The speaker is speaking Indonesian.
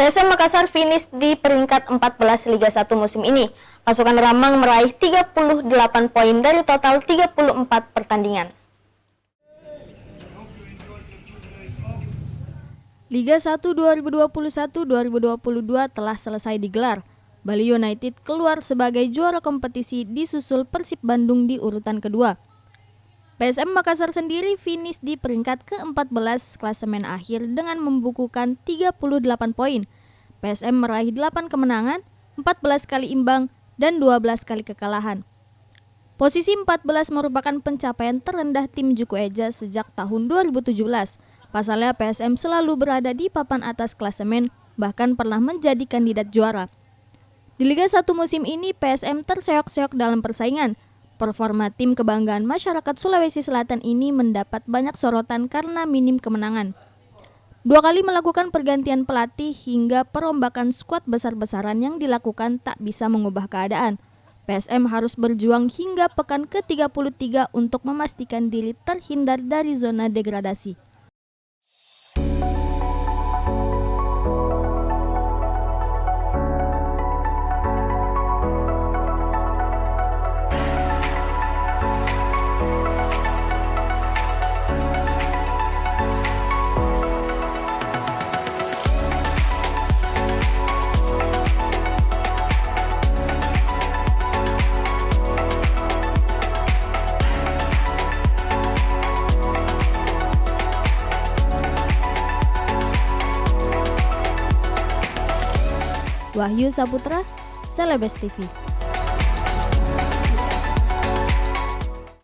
PSM Makassar finish di peringkat 14 Liga 1 musim ini. Pasukan Ramang meraih 38 poin dari total 34 pertandingan. Liga 1 2021-2022 telah selesai digelar. Bali United keluar sebagai juara kompetisi disusul Persib Bandung di urutan kedua. PSM Makassar sendiri finish di peringkat ke-14 klasemen akhir dengan membukukan 38 poin. PSM meraih 8 kemenangan, 14 kali imbang, dan 12 kali kekalahan. Posisi 14 merupakan pencapaian terendah tim Juku Eja sejak tahun 2017. Pasalnya PSM selalu berada di papan atas klasemen, bahkan pernah menjadi kandidat juara. Di Liga 1 musim ini PSM terseok-seok dalam persaingan. Performa tim kebanggaan masyarakat Sulawesi Selatan ini mendapat banyak sorotan karena minim kemenangan. 2 kali melakukan pergantian pelatih hingga perombakan skuad besar-besaran yang dilakukan tak bisa mengubah keadaan. PSM harus berjuang hingga pekan ke-33 untuk memastikan diri terhindar dari zona degradasi. Wahyu Saputra, Celebes TV.